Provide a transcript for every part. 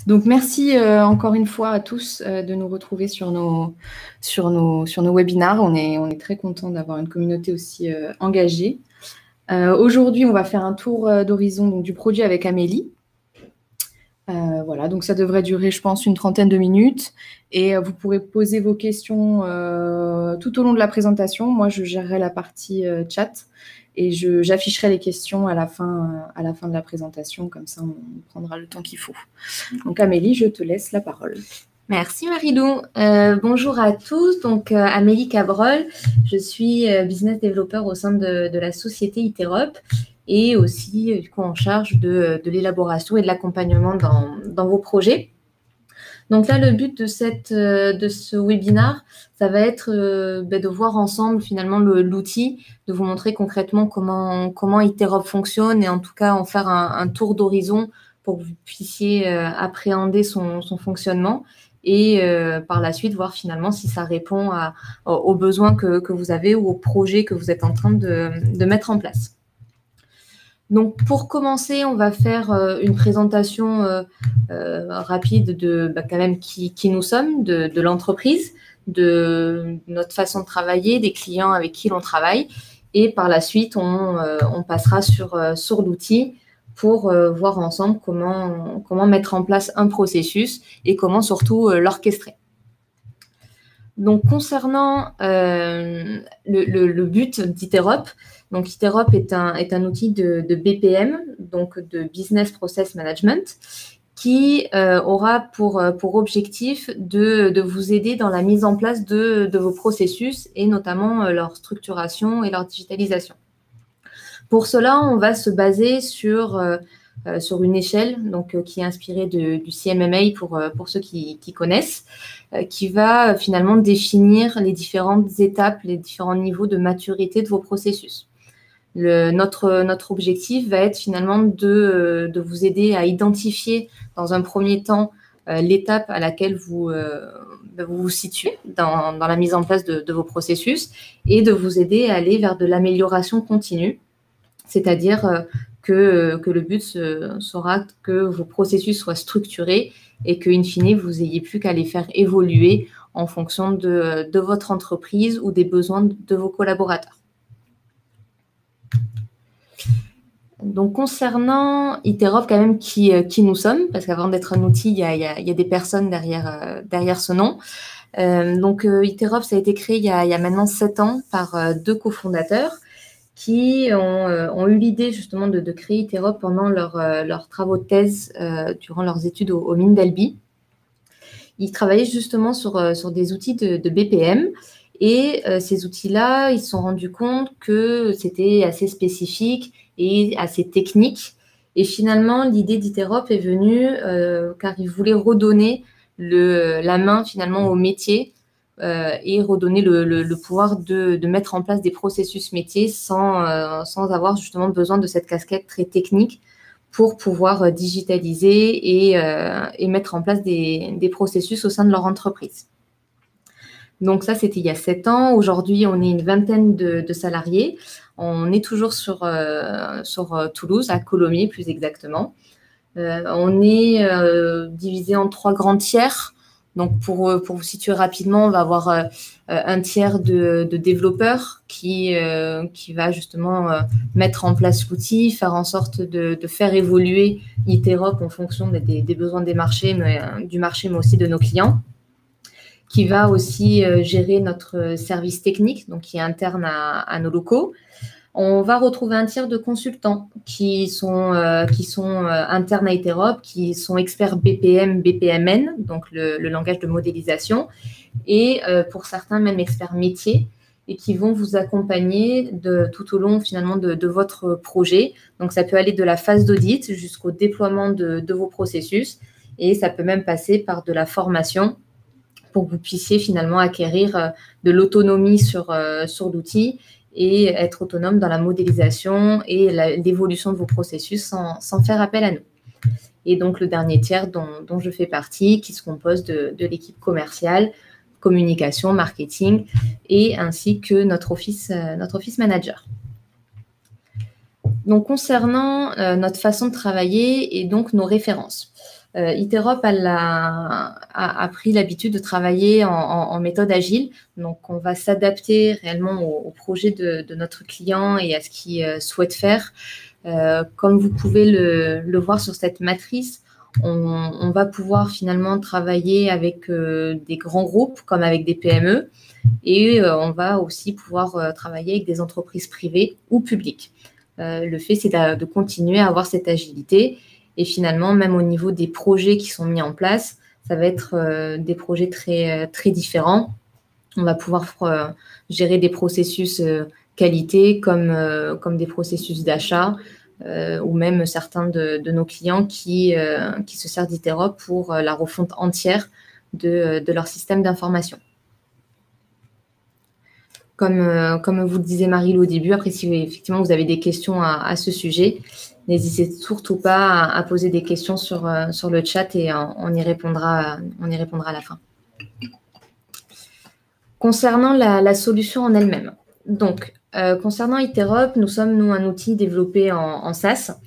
Donc, merci encore une fois à tous de nous retrouver sur nos webinars. On est très contents d'avoir une communauté aussi engagée. Aujourd'hui, on va faire un tour d'horizon du produit avec Amélie. Voilà, donc ça devrait durer, je pense, une trentaine de minutes. Et vous pourrez poser vos questions tout au long de la présentation. Moi, je gérerai la partie chat et j'afficherai les questions à la fin de la présentation. Comme ça, on prendra le temps qu'il faut. Donc, Amélie, je te laisse la parole. Merci Marilou. Bonjour à tous. Donc, Amélie Cabrol, je suis business développeur au sein de la société Iterop et aussi du coup en charge de l'élaboration et de l'accompagnement dans vos projets. Donc là, le but de ce webinar, ça va être de voir ensemble finalement l'outil, de vous montrer concrètement comment Iterop fonctionne et en tout cas en faire un tour d'horizon pour que vous puissiez appréhender son fonctionnement et par la suite voir finalement si ça répond aux besoins que vous avez ou aux projets que vous êtes en train de mettre en place. Donc, pour commencer, on va faire une présentation rapide de quand même qui nous sommes, de l'entreprise, de notre façon de travailler, des clients avec qui l'on travaille. Et par la suite, on passera sur l'outil pour voir ensemble comment mettre en place un processus et comment surtout l'orchestrer. Donc, concernant le but d'Iterop, donc Iterop est un outil de BPM, donc de Business Process Management, qui aura pour objectif de vous aider dans la mise en place de vos processus et notamment leur structuration et leur digitalisation. Pour cela, on va se baser sur une échelle donc, qui est inspirée du CMMA pour ceux qui connaissent, qui va finalement définir les différentes étapes, les différents niveaux de maturité de vos processus. Notre objectif va être finalement de vous aider à identifier dans un premier temps l'étape à laquelle vous vous situez dans la mise en place de vos processus et de vous aider à aller vers de l'amélioration continue, c'est-à-dire que le but sera que vos processus soient structurés et que, in fine, vous n'ayez plus qu'à les faire évoluer en fonction de votre entreprise ou des besoins de vos collaborateurs. Donc, concernant Iterop, quand même, qui nous sommes, parce qu'avant d'être un outil, il y a des personnes derrière ce nom. Donc, Iterop, ça a été créé il y a maintenant 7 ans par 2 cofondateurs qui ont eu l'idée justement de créer Iterop pendant leurs travaux de thèse durant leurs études aux mines d'Albi. Ils travaillaient justement sur des outils de BPM et ces outils-là, ils se sont rendus compte que c'était assez spécifique et assez technique. Et finalement, l'idée d'Iterop est venue car ils voulaient redonner la main finalement au métier et redonner le pouvoir de mettre en place des processus métiers sans avoir justement besoin de cette casquette très technique pour pouvoir digitaliser et mettre en place des processus au sein de leur entreprise. Donc ça, c'était il y a 7 ans. Aujourd'hui, on est une vingtaine de salariés. On est toujours sur Toulouse, à Colomiers plus exactement. On est divisé en 3 grands tiers. Donc, pour vous situer rapidement, on va avoir un tiers de développeurs qui va justement mettre en place l'outil, faire en sorte de faire évoluer Iterop en fonction des besoins du marché, mais aussi de nos clients, qui va aussi gérer notre service technique, donc qui est interne à nos locaux. On va retrouver un tiers de consultants qui sont internes à Iterop, qui sont experts BPM, BPMN, donc le langage de modélisation, et pour certains même experts métiers, et qui vont vous accompagner tout au long finalement de votre projet. Donc ça peut aller de la phase d'audit jusqu'au déploiement de vos processus, et ça peut même passer par de la formation pour que vous puissiez finalement acquérir de l'autonomie sur l'outil et être autonome dans la modélisation et l'évolution de vos processus sans faire appel à nous. Et donc, le dernier tiers dont je fais partie, qui se compose de l'équipe commerciale, communication, marketing, et ainsi que notre office manager. Donc, concernant notre façon de travailler et donc nos références. Iterop a pris l'habitude de travailler en méthode agile. Donc, on va s'adapter réellement au projet de notre client et à ce qu'il souhaite faire. Comme vous pouvez le voir sur cette matrice, on va pouvoir finalement travailler avec des grands groupes comme avec des PME et on va aussi pouvoir travailler avec des entreprises privées ou publiques. Le fait, c'est de continuer à avoir cette agilité. Et finalement, même au niveau des projets qui sont mis en place, ça va être des projets très différents. On va pouvoir gérer des processus qualité comme des processus d'achat ou même certains de nos clients qui se servent d'Iterop pour la refonte entière de leur système d'information. Comme vous le disait Marie au début, après si effectivement vous avez des questions à ce sujet, n'hésitez surtout pas à poser des questions sur le chat et on y répondra à la fin. Concernant la solution en elle-même, donc concernant Iterop, nous sommes un outil développé en SaaS.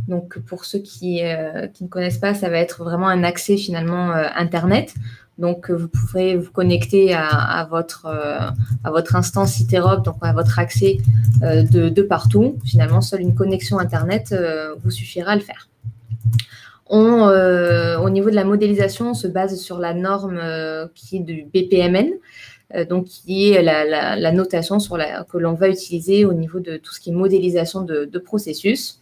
Donc pour ceux qui ne connaissent pas, ça va être vraiment un accès finalement Internet. Donc, vous pourrez vous connecter à votre instance Iterop, donc à votre accès de partout. Finalement, seule une connexion Internet vous suffira à le faire. Au niveau de la modélisation, on se base sur la norme qui est du BPMN, donc qui est la notation que l'on va utiliser au niveau de tout ce qui est modélisation de processus.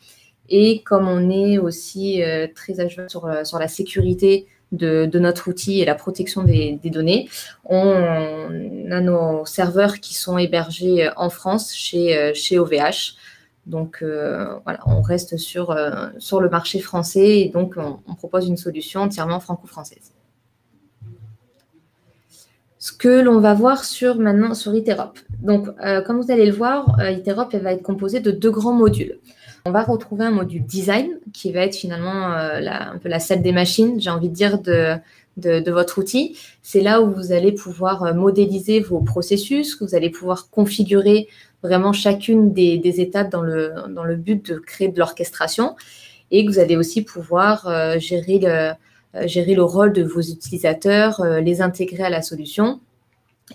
Et comme on est aussi très à jour sur la sécurité de notre outil et la protection des données, on a nos serveurs qui sont hébergés en France chez OVH. Donc, voilà, on reste sur le marché français et donc on propose une solution entièrement franco-française. Ce que l'on va voir maintenant sur Iterop. Donc, comme vous allez le voir, Iterop va être composé de 2 grands modules. On va retrouver un module design qui va être finalement un peu la salle des machines, j'ai envie de dire, de votre outil. C'est là où vous allez pouvoir modéliser vos processus, que vous allez pouvoir configurer vraiment chacune des étapes dans le but de créer de l'orchestration et que vous allez aussi pouvoir gérer le rôle de vos utilisateurs, les intégrer à la solution.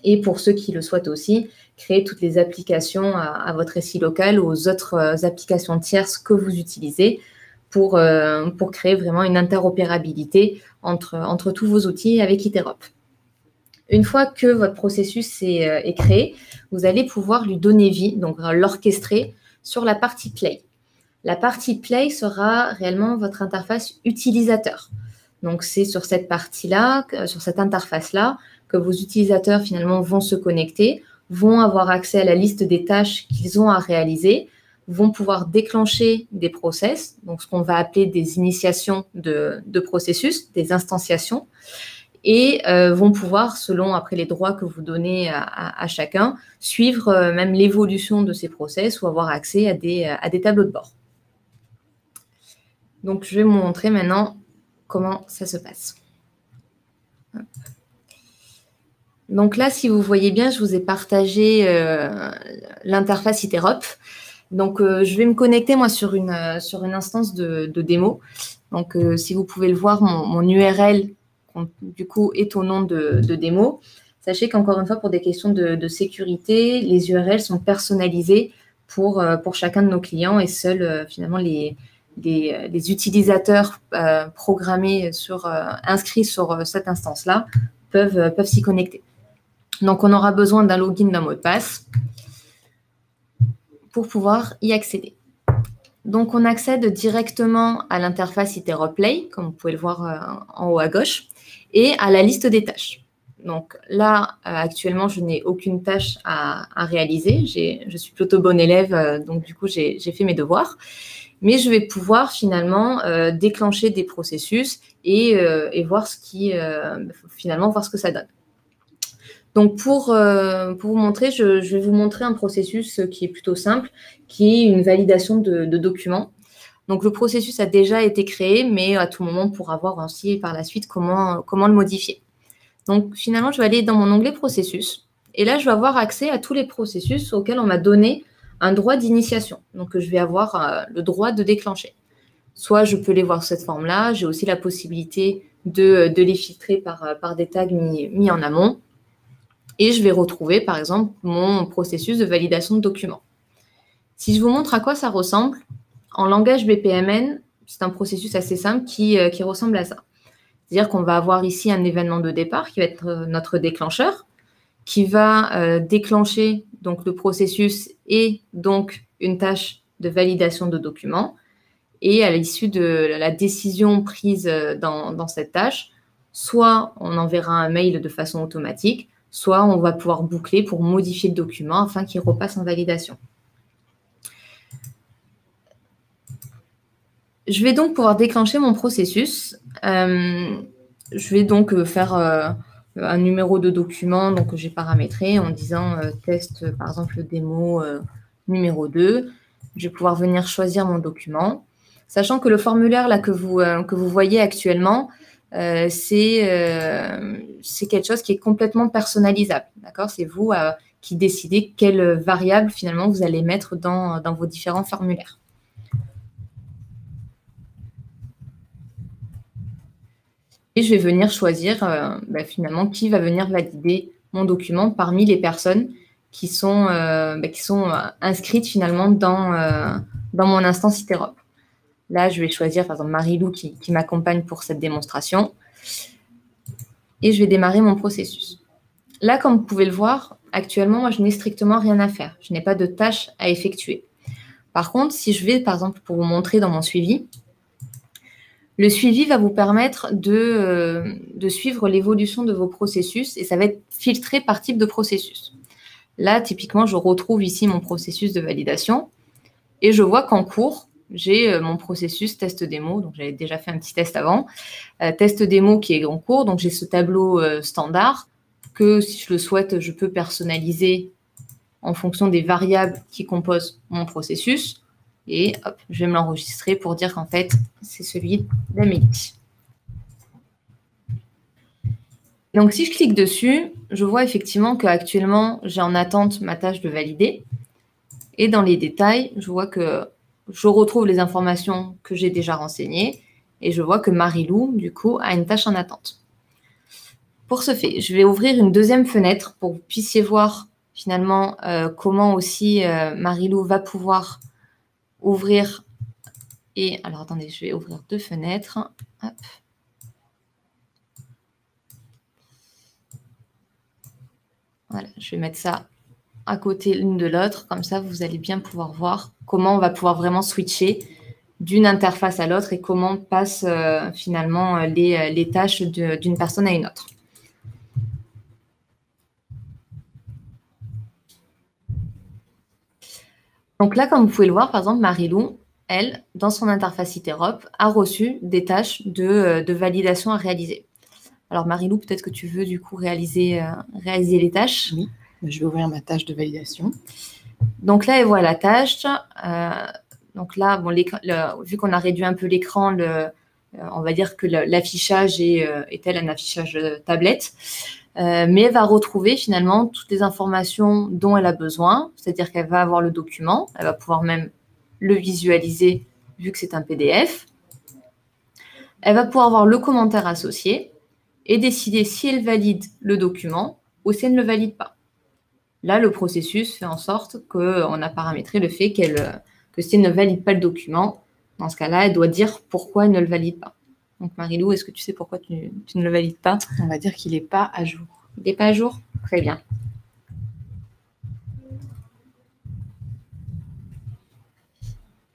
Et pour ceux qui le souhaitent aussi, créer toutes les applications à votre SI local ou aux autres applications tierces que vous utilisez pour créer vraiment une interopérabilité entre tous vos outils avec Iterop. Une fois que votre processus est créé, vous allez pouvoir lui donner vie, donc l'orchestrer sur la partie Play. La partie Play sera réellement votre interface utilisateur. Donc, c'est sur cette partie-là, sur cette interface-là, que vos utilisateurs finalement vont se connecter, vont avoir accès à la liste des tâches qu'ils ont à réaliser, vont pouvoir déclencher des process, donc ce qu'on va appeler des initiations de processus, des instantiations, et vont pouvoir, selon après les droits que vous donnez à chacun, suivre même l'évolution de ces process ou avoir accès à des tableaux de bord. Donc, je vais vous montrer maintenant comment ça se passe. Donc là, si vous voyez bien, je vous ai partagé l'interface Iterop. Donc, je vais me connecter, moi, sur une instance de démo. Donc, si vous pouvez le voir, mon URL, du coup, est au nom de démo. Sachez qu'encore une fois, pour des questions de sécurité, les URL sont personnalisées pour chacun de nos clients et seuls, finalement, les utilisateurs programmés inscrits sur cette instance-là peuvent s'y connecter. Donc, on aura besoin d'un login, d'un mot de passe pour pouvoir y accéder. Donc, on accède directement à l'interface Iterop Play, comme vous pouvez le voir en haut à gauche, et à la liste des tâches. Donc là, actuellement, je n'ai aucune tâche à réaliser. Je suis plutôt bonne élève, donc du coup, j'ai fait mes devoirs. Mais je vais pouvoir finalement déclencher des processus et voir finalement voir ce que ça donne. Donc, pour vous montrer, je vais vous montrer un processus qui est plutôt simple, qui est une validation de documents. Donc, le processus a déjà été créé, mais à tout moment, on pourra voir aussi par la suite comment le modifier. Donc, finalement, je vais aller dans mon onglet processus. Et là, je vais avoir accès à tous les processus auxquels on m'a donné un droit d'initiation. Donc, je vais avoir le droit de déclencher. soit je peux les voir sous cette forme-là. J'ai aussi la possibilité de les filtrer par des tags mis en amont. Et je vais retrouver, par exemple, mon processus de validation de documents. Si je vous montre à quoi ça ressemble, en langage BPMN, c'est un processus assez simple qui ressemble à ça. C'est-à-dire qu'on va avoir ici un événement de départ qui va être notre déclencheur, qui va déclencher donc le processus et donc une tâche de validation de documents. Et à l'issue de la décision prise dans cette tâche, soit on enverra un mail de façon automatique, soit on va pouvoir boucler pour modifier le document afin qu'il repasse en validation. Je vais donc pouvoir déclencher mon processus. Je vais donc faire un numéro de document que j'ai paramétré en disant test, par exemple, démo numéro 2. Je vais pouvoir venir choisir mon document. Sachant que le formulaire là, que vous voyez actuellement, c'est quelque chose qui est complètement personnalisable. D'accord ? C'est vous qui décidez quelle variable finalement vous allez mettre dans vos différents formulaires. Et je vais venir choisir finalement qui va venir valider mon document parmi les personnes qui sont inscrites finalement dans mon instance Iterop. Là, je vais choisir par exemple Marie-Lou qui m'accompagne pour cette démonstration. Et je vais démarrer mon processus. Là, comme vous pouvez le voir, actuellement, moi, je n'ai strictement rien à faire. Je n'ai pas de tâches à effectuer. Par contre, si je vais, par exemple, pour vous montrer dans mon suivi, le suivi va vous permettre de suivre l'évolution de vos processus et ça va être filtré par type de processus. Là, typiquement, je retrouve ici mon processus de validation et je vois qu'en cours, j'ai mon processus test démo. Donc, j'avais déjà fait un petit test avant. Test démo qui est en cours. Donc, j'ai ce tableau standard que, si je le souhaite, je peux personnaliser en fonction des variables qui composent mon processus. Et hop, je vais me l'enregistrer pour dire qu'en fait, c'est celui d'Amélie. Donc, si je clique dessus, je vois effectivement qu'actuellement, j'ai en attente ma tâche de valider. Et dans les détails, je vois que je retrouve les informations que j'ai déjà renseignées et je vois que Marie-Lou, du coup, a une tâche en attente. Pour ce fait, je vais ouvrir une deuxième fenêtre pour que vous puissiez voir finalement comment aussi Marie-Lou va pouvoir ouvrir. Et alors, attendez, je vais ouvrir deux fenêtres. Hop. Voilà, je vais mettre ça à côté l'une de l'autre. Comme ça, vous allez bien pouvoir voir comment on va pouvoir vraiment switcher d'une interface à l'autre et comment passent finalement les tâches d'une personne à une autre. Donc là, comme vous pouvez le voir, par exemple, Marie-Lou, elle, dans son interface Iterop, a reçu des tâches de validation à réaliser. Alors Marie-Lou, peut-être que tu veux du coup réaliser les tâches. Oui, je vais ouvrir ma tâche de validation. Donc là, elle voit la tâche. Donc là, bon, vu qu'on a réduit un peu l'écran, on va dire que l'affichage est tel un affichage tablette. Mais elle va retrouver finalement toutes les informations dont elle a besoin, c'est-à-dire qu'elle va avoir le document, elle va pouvoir même le visualiser vu que c'est un PDF. Elle va pouvoir voir le commentaire associé et décider si elle valide le document ou si elle ne le valide pas. Là, le processus fait en sorte qu'on a paramétré le fait que si elle ne valide pas le document, dans ce cas-là, elle doit dire pourquoi elle ne le valide pas. Donc Marie-Lou, est-ce que tu sais pourquoi tu ne le valides pas? On va dire qu'il n'est pas à jour. Il n'est pas à jour? Très bien.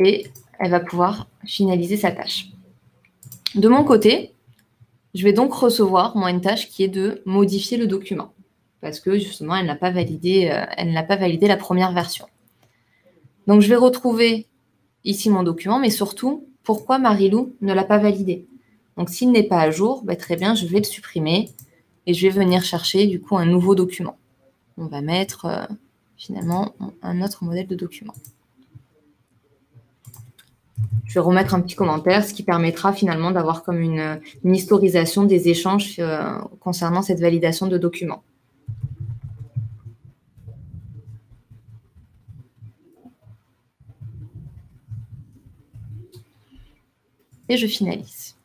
Et elle va pouvoir finaliser sa tâche. De mon côté, je vais donc recevoir, moi, une tâche qui est de modifier le document parce que, justement, elle n'a pas validé la première version. Donc, je vais retrouver ici mon document, mais surtout, pourquoi Marie-Lou ne l'a pas validé. Donc, s'il n'est pas à jour, très bien, je vais le supprimer et je vais venir chercher, du coup, un nouveau document. On va mettre, finalement, un autre modèle de document. Je vais remettre un petit commentaire, ce qui permettra finalement d'avoir comme une historisation des échanges concernant cette validation de documents. et je finalise.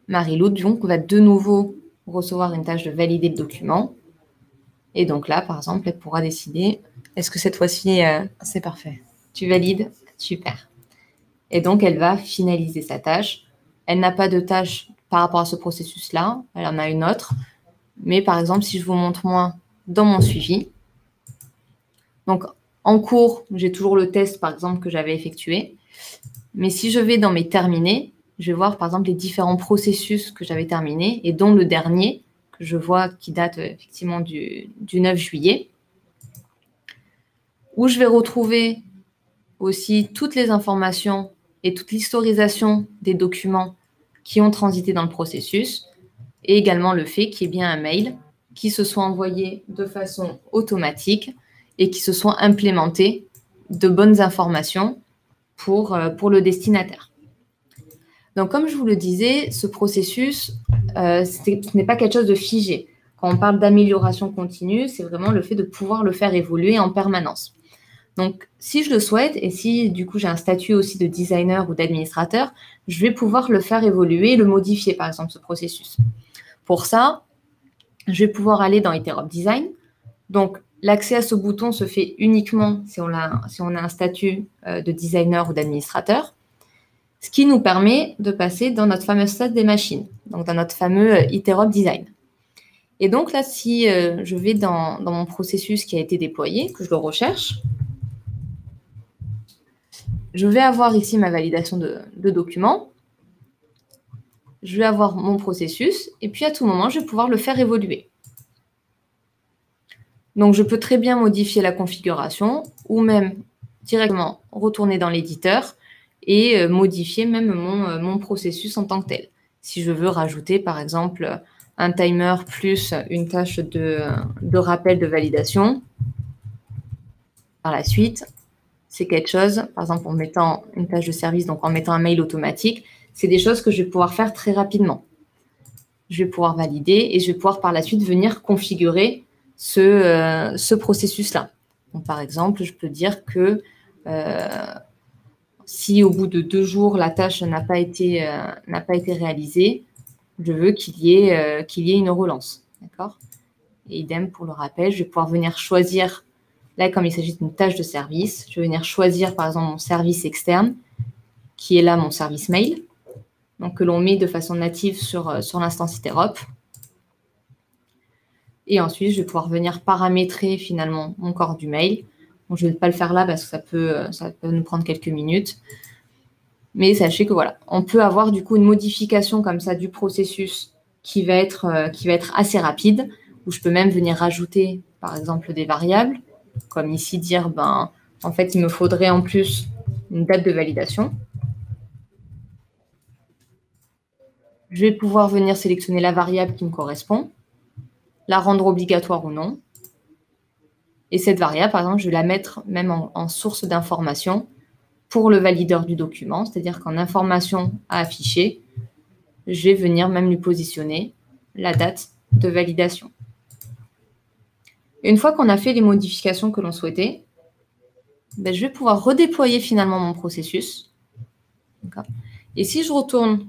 Marie-Lou, donc, va de nouveau recevoir une tâche de valider le document. Et donc là, par exemple, elle pourra décider, est-ce que cette fois-ci, c'est parfait. Tu valides? Super. Et donc, elle va finaliser sa tâche. Elle n'a pas de tâche par rapport à ce processus-là. Elle en a une autre. Mais par exemple, si je vous montre moi dans mon suivi, donc en cours, j'ai toujours le test, par exemple, que j'avais effectué. Mais si je vais dans mes terminés, je vais voir, par exemple, les différents processus que j'avais terminés et dont le dernier, que je vois qui date effectivement du 9 juillet, où je vais retrouver aussi toutes les informations et toute l'historisation des documents qui ont transité dans le processus et également le fait qu'il y ait bien un mail qui se soit envoyé de façon automatique et qui se soit implémenté de bonnes informations pour le destinataire. Donc, comme je vous le disais, ce processus, ce n'est pas quelque chose de figé. Quand on parle d'amélioration continue, c'est vraiment le fait de pouvoir le faire évoluer en permanence. Donc, si je le souhaite et si du coup j'ai un statut aussi de designer ou d'administrateur, je vais pouvoir le faire évoluer, le modifier par exemple ce processus. Pour ça, je vais pouvoir aller dans Interop Design. Donc, l'accès à ce bouton se fait uniquement si on a un statut de designer ou d'administrateur, ce qui nous permet de passer dans notre fameuse salle des machines, donc dans notre fameux Interop Design. Et donc là, si je vais dans mon processus qui a été déployé, que je le recherche, je vais avoir ici ma validation de documents. Je vais avoir mon processus et puis à tout moment, je vais pouvoir le faire évoluer. Donc, je peux très bien modifier la configuration ou même directement retourner dans l'éditeur et modifier même mon processus en tant que tel. Si je veux rajouter, par exemple, un timer plus une tâche de rappel de validation, par la suite, c'est quelque chose, par exemple, en mettant une tâche de service, donc en mettant un mail automatique, c'est des choses que je vais pouvoir faire très rapidement. Je vais pouvoir valider et je vais pouvoir par la suite venir configurer ce processus-là. Donc, par exemple, je peux dire que si au bout de 2 jours, la tâche n'a pas été réalisée, je veux qu'il y ait une relance. D'accord ? Et idem pour le rappel, je vais pouvoir venir choisir, là, comme il s'agit d'une tâche de service, je vais venir choisir, par exemple, mon service externe, qui est là mon service mail, donc que l'on met de façon native sur l'instance Interop. Et ensuite, je vais pouvoir venir paramétrer finalement mon corps du mail. Bon, je ne vais pas le faire là parce que ça peut nous prendre quelques minutes. Mais sachez que voilà, on peut avoir du coup une modification comme ça du processus qui va être assez rapide, où je peux même venir rajouter par exemple des variables, comme ici dire, en fait, il me faudrait en plus une date de validation. Je vais pouvoir venir sélectionner la variable qui me correspond, la rendre obligatoire ou non. Et cette variable, par exemple, je vais la mettre même en source d'information pour le valideur du document, c'est-à-dire qu'en information à afficher, je vais venir même lui positionner la date de validation. Une fois qu'on a fait les modifications que l'on souhaitait, je vais pouvoir redéployer finalement mon processus. Et si je retourne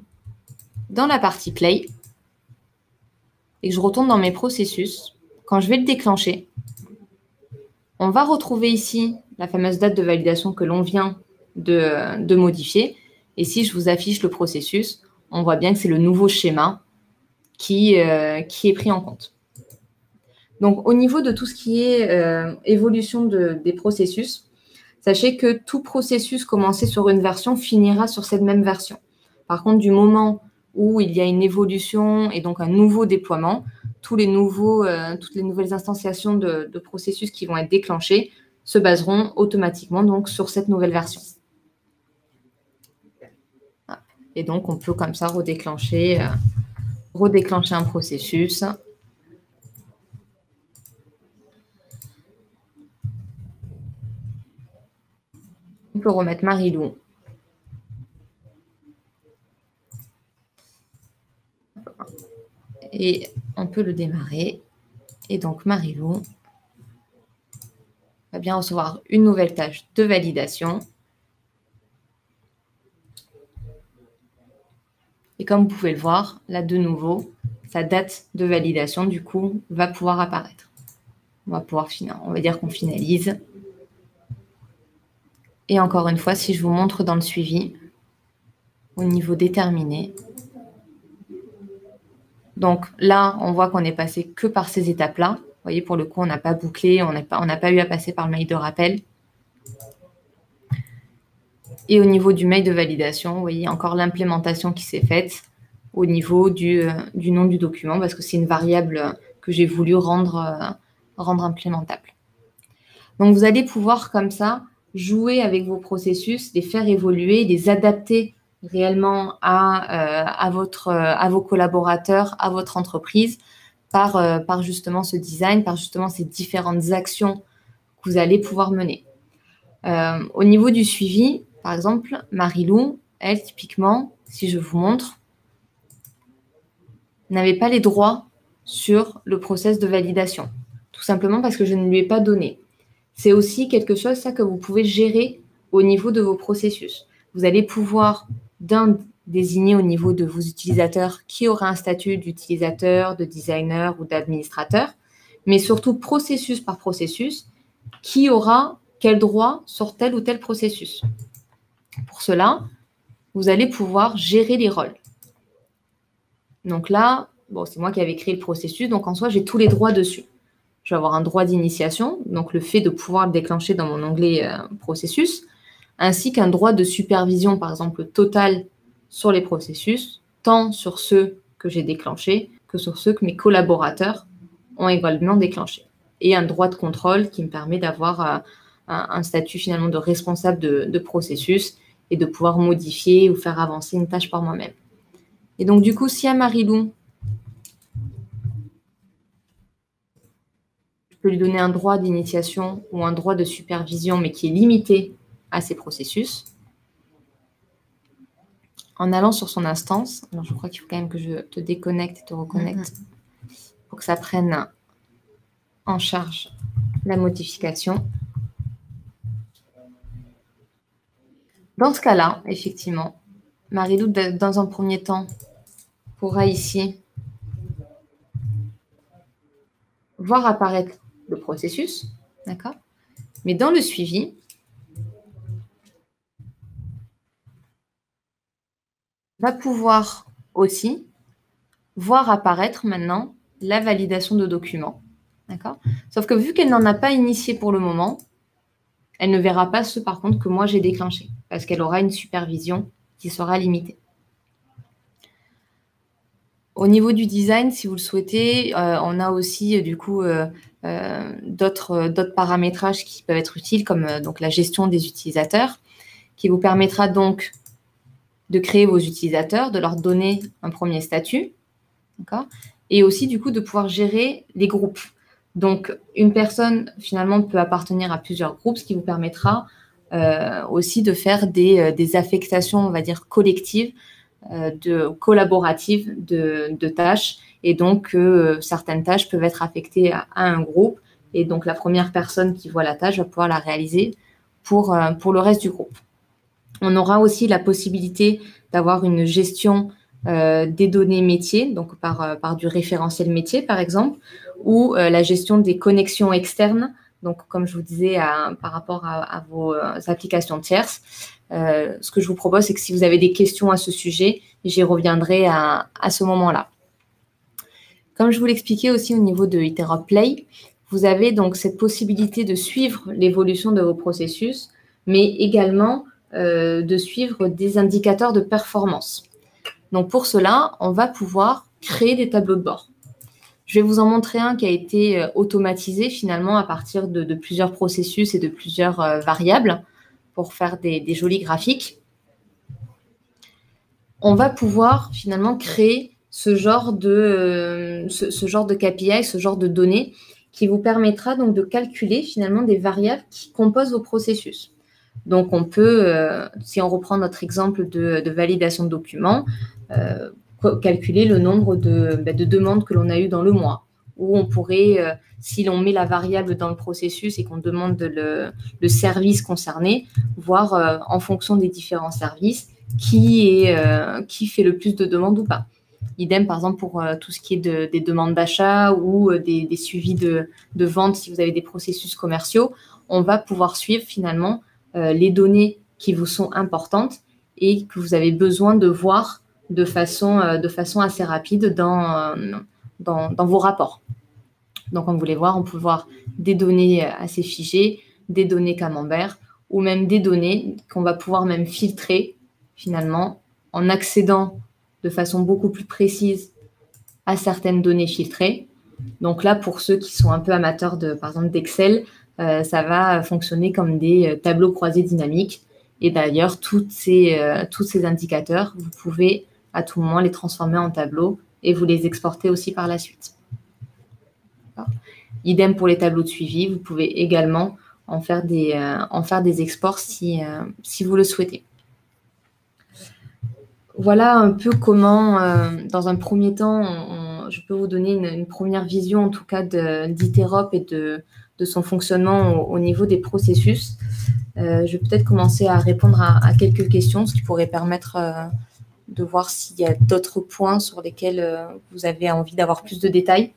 dans la partie Play et que je retourne dans mes processus, quand je vais le déclencher, on va retrouver ici la fameuse date de validation que l'on vient de modifier. Et si je vous affiche le processus, on voit bien que c'est le nouveau schéma qui est pris en compte. Donc, au niveau de tout ce qui est évolution des processus, sachez que tout processus commencé sur une version finira sur cette même version. Par contre, du moment où il y a une évolution et donc un nouveau déploiement, toutes les nouvelles instanciations de processus qui vont être déclenchées se baseront automatiquement donc sur cette nouvelle version. Et donc, on peut comme ça redéclencher un processus. On peut remettre Marie-Lou. Et on peut le démarrer. Et donc, Marie-Lou va bien recevoir une nouvelle tâche de validation. comme vous pouvez le voir, là de nouveau, sa date de validation, du coup, va pouvoir apparaître. On va dire qu'on finalise. Et encore une fois, si je vous montre dans le suivi, au niveau déterminé. Donc là, on voit qu'on n'est passé que par ces étapes-là. Vous voyez, pour le coup, on n'a pas bouclé, on n'a pas eu à passer par le mail de rappel. Et au niveau du mail de validation, vous voyez encore l'implémentation qui s'est faite au niveau du nom du document, parce que c'est une variable que j'ai voulu rendre implémentable. Donc, vous allez pouvoir comme ça jouer avec vos processus, les faire évoluer, les adapter réellement à vos collaborateurs, à votre entreprise, par justement ce design, par justement ces différentes actions que vous allez pouvoir mener. Au niveau du suivi, par exemple, Marie-Lou, elle, typiquement, si je vous montre, n'avait pas les droits sur le process de validation, tout simplement parce que je ne lui ai pas donné. C'est aussi quelque chose, ça, que vous pouvez gérer au niveau de vos processus. Vous allez pouvoir désigner au niveau de vos utilisateurs qui aura un statut d'utilisateur, de designer ou d'administrateur, mais surtout processus par processus, qui aura quel droit sur tel ou tel processus. Pour cela, vous allez pouvoir gérer les rôles. Donc là, bon, c'est moi qui avais créé le processus, donc en soi, j'ai tous les droits dessus. Je vais avoir un droit d'initiation, donc le fait de pouvoir le déclencher dans mon onglet processus, ainsi qu'un droit de supervision, par exemple, total sur les processus, tant sur ceux que j'ai déclenchés que sur ceux que mes collaborateurs ont également déclenchés. Et un droit de contrôle qui me permet d'avoir un statut finalement de responsable de processus et de pouvoir modifier ou faire avancer une tâche par moi-même. Et donc, du coup, si à Marie-Lou, je peux lui donner un droit d'initiation ou un droit de supervision, mais qui est limité à ces processus, en allant sur son instance, alors je crois qu'il faut quand même que je te déconnecte et te reconnecte pour que ça prenne en charge la modification. Dans ce cas-là, effectivement, Marie-Lou, dans un premier temps, pourra ici voir apparaître le processus, d'accord? Mais dans le suivi, va pouvoir aussi voir apparaître maintenant la validation de documents, d'accord? Sauf que vu qu'elle n'en a pas initié pour le moment, elle ne verra pas ceux par contre que moi j'ai déclenchés, parce qu'elle aura une supervision qui sera limitée. Au niveau du design, si vous le souhaitez, on a aussi du coup d'autres paramétrages qui peuvent être utiles, comme donc la gestion des utilisateurs, qui vous permettra donc de créer vos utilisateurs, de leur donner un premier statut, d'accord, et aussi du coup de pouvoir gérer les groupes. Donc, une personne finalement peut appartenir à plusieurs groupes, ce qui vous permettra aussi de faire des affectations, on va dire, collectives, collaboratives de tâches. Et donc, certaines tâches peuvent être affectées à un groupe. Et donc, la première personne qui voit la tâche va pouvoir la réaliser pour le reste du groupe. On aura aussi la possibilité d'avoir une gestion des données métiers, donc par du référentiel métier, par exemple, ou la gestion des connexions externes. Donc, comme je vous disais, par rapport à vos applications tierces, ce que je vous propose, c'est que si vous avez des questions à ce sujet, j'y reviendrai à ce moment-là. Comme je vous l'expliquais aussi au niveau de Iterop Play, vous avez donc cette possibilité de suivre l'évolution de vos processus, mais également de suivre des indicateurs de performance. Donc, pour cela, on va pouvoir créer des tableaux de bord. Je vais vous en montrer un qui a été automatisé finalement à partir de plusieurs processus et de plusieurs variables pour faire des jolis graphiques. On va pouvoir finalement créer ce genre de KPI, ce genre de données qui vous permettra donc de calculer finalement des variables qui composent vos processus. Donc, on peut, si on reprend notre exemple de validation de documents, calculer le nombre de demandes que l'on a eues dans le mois. Ou on pourrait, si l'on met la variable dans le processus et qu'on demande le service concerné, voir en fonction des différents services qui fait le plus de demandes ou pas. Idem, par exemple, pour tout ce qui est des demandes d'achat ou des suivis de vente, si vous avez des processus commerciaux, on va pouvoir suivre finalement les données qui vous sont importantes et que vous avez besoin de voir de façon assez rapide dans vos rapports. Donc, comme vous voulez voir, on peut voir des données assez figées, des données camembert ou même des données qu'on va pouvoir même filtrer finalement en accédant de façon beaucoup plus précise à certaines données filtrées. Donc là, pour ceux qui sont un peu amateurs par exemple d'Excel, ça va fonctionner comme des tableaux croisés dynamiques. Et d'ailleurs, tous ces indicateurs, vous pouvez à tout moment les transformer en tableaux et vous les exporter aussi par la suite. Idem pour les tableaux de suivi, vous pouvez également en faire des exports si vous le souhaitez. Voilà un peu comment, dans un premier temps, je peux vous donner une première vision, en tout cas, d'Iterop et de son fonctionnement au niveau des processus. Je vais peut-être commencer à répondre à quelques questions, ce qui pourrait permettre de voir s'il y a d'autres points sur lesquels vous avez envie d'avoir plus de détails.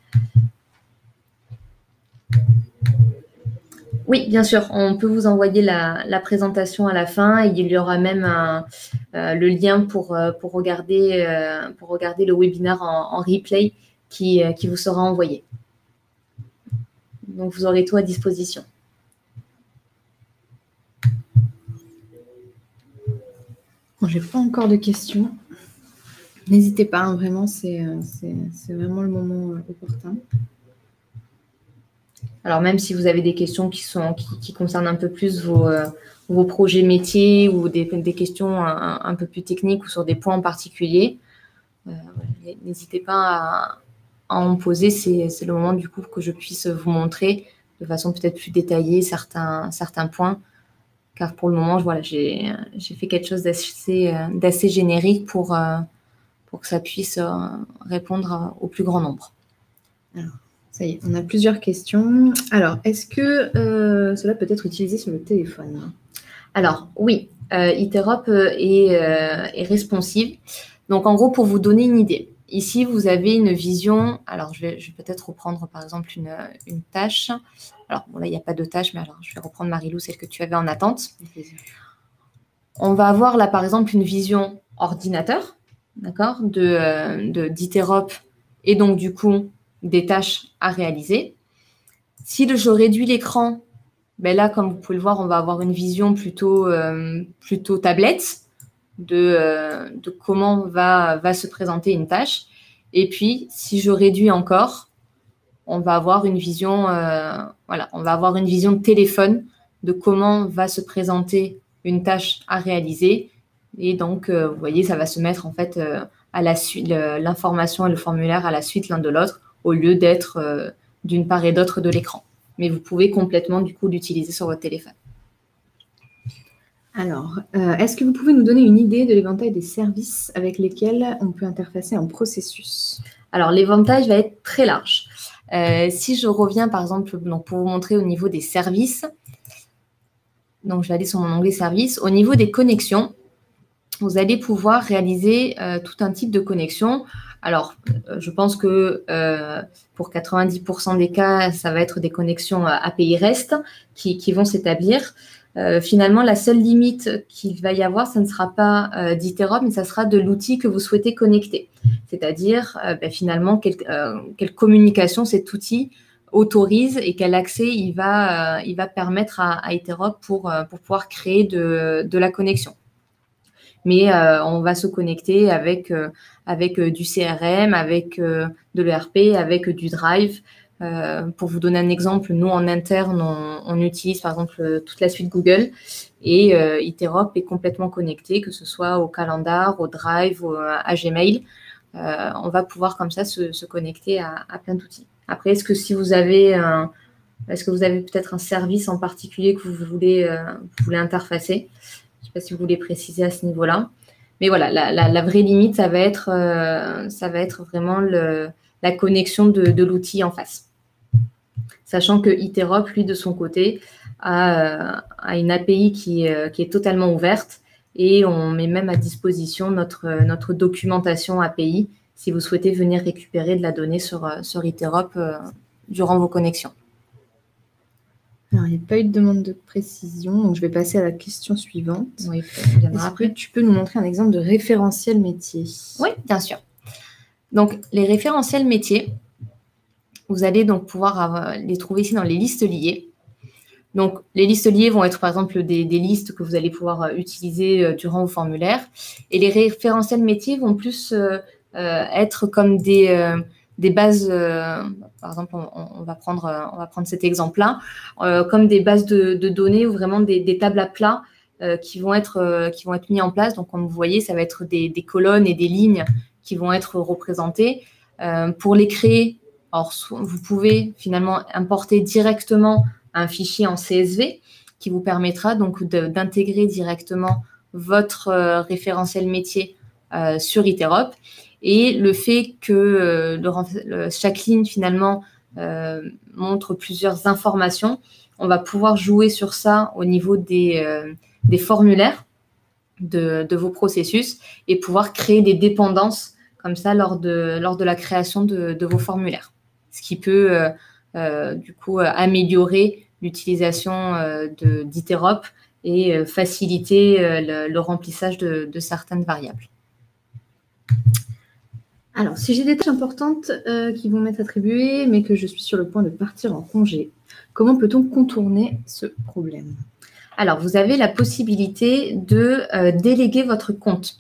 Oui, bien sûr, on peut vous envoyer la présentation à la fin et il y aura même le lien pour regarder le webinaire en replay qui vous sera envoyé. Donc, vous aurez tout à disposition. Bon, je n'ai pas encore de questions. N'hésitez pas, hein, vraiment, c'est vraiment le moment opportun. Alors, même si vous avez des questions qui concernent un peu plus vos projets métiers ou des questions un peu plus techniques ou sur des points en particulier, n'hésitez pas à en poser. C'est le moment, du coup, que je puisse vous montrer de façon peut-être plus détaillée certains points. Car pour le moment, voilà, j'ai fait quelque chose d'assez générique pour que ça puisse répondre au plus grand nombre. Alors, ça y est, on a plusieurs questions. Alors, est-ce que cela peut être utilisé sur le téléphone? Alors, oui, Iterop est responsive. Donc, en gros, pour vous donner une idée, ici, vous avez une vision. Alors, je vais peut-être reprendre, par exemple, une tâche. Alors, bon, là, il n'y a pas de tâche, mais alors, je vais reprendre Marilou, celle que tu avais en attente. On va avoir là, par exemple, une vision ordinateur, d'accord, d'Iterop et donc, du coup, des tâches à réaliser. Si je réduis l'écran, ben là, comme vous pouvez le voir, on va avoir une vision plutôt tablette de comment va se présenter une tâche. Et puis, si je réduis encore, on va avoir une vision, on va avoir une vision de téléphone de comment va se présenter une tâche à réaliser. Et donc, vous voyez, ça va se mettre en fait à la suite, l'information et le formulaire à la suite l'un de l'autre, au lieu d'être d'une part et d'autre de l'écran. Mais vous pouvez complètement, du coup, l'utiliser sur votre téléphone. Alors, est-ce que vous pouvez nous donner une idée de l'éventail des services avec lesquels on peut interfacer un processus? Alors, l'éventail va être très large. Si je reviens, par exemple, donc pour vous montrer au niveau des services, donc je vais aller sur mon onglet services. Au niveau des connexions, vous allez pouvoir réaliser tout un type de connexion. Alors, je pense que pour 90% des cas, ça va être des connexions API REST qui vont s'établir. Finalement, la seule limite qu'il va y avoir, ça ne sera pas d'Iterop, mais ça sera de l'outil que vous souhaitez connecter. C'est-à-dire, finalement, quelle communication cet outil autorise et quel accès il va permettre à Iterop pour pouvoir créer de la connexion. Mais on va se connecter avec du CRM, avec de l'ERP, avec du Drive. Pour vous donner un exemple, nous, en interne, on utilise par exemple toute la suite Google et Iterop est complètement connecté, que ce soit au Calendar, au Drive, à Gmail. On va pouvoir comme ça se connecter à plein d'outils. Après, est-ce que vous avez peut-être un service en particulier que vous voulez interfacer? Je ne sais pas si vous voulez préciser à ce niveau-là. Mais voilà, la vraie limite, ça va être vraiment la connexion de l'outil en face. Sachant que Iterop, lui, de son côté, a une API qui est totalement ouverte et on met même à disposition notre documentation API si vous souhaitez venir récupérer de la donnée sur Interop durant vos connexions. Alors, il n'y a pas eu de demande de précision, donc je vais passer à la question suivante. Oui, est-ce que tu peux nous montrer un exemple de référentiel métier? Oui, bien sûr. Donc, les référentiels métiers, vous allez donc pouvoir les trouver ici dans les listes liées. Donc, les listes liées vont être par exemple des listes que vous allez pouvoir utiliser durant vos formulaires. Et les référentiels métiers vont plus être comme des bases, par exemple, on va prendre cet exemple-là, comme des bases de données ou vraiment des tables à plat qui vont être mis en place. Donc, comme vous voyez, ça va être des colonnes et des lignes qui vont être représentées. Pour les créer, alors, vous pouvez finalement importer directement un fichier en CSV qui vous permettra donc d'intégrer directement votre référentiel métier sur Interop. Et le fait que chaque ligne finalement montre plusieurs informations, on va pouvoir jouer sur ça au niveau des formulaires de vos processus et pouvoir créer des dépendances comme ça lors de la création de vos formulaires. Ce qui peut du coup améliorer l'utilisation d'Interop et faciliter le remplissage de certaines variables. Alors, si j'ai des tâches importantes qui vont m'être attribuées, mais que je suis sur le point de partir en congé, comment peut-on contourner ce problème? Alors, vous avez la possibilité de déléguer votre compte.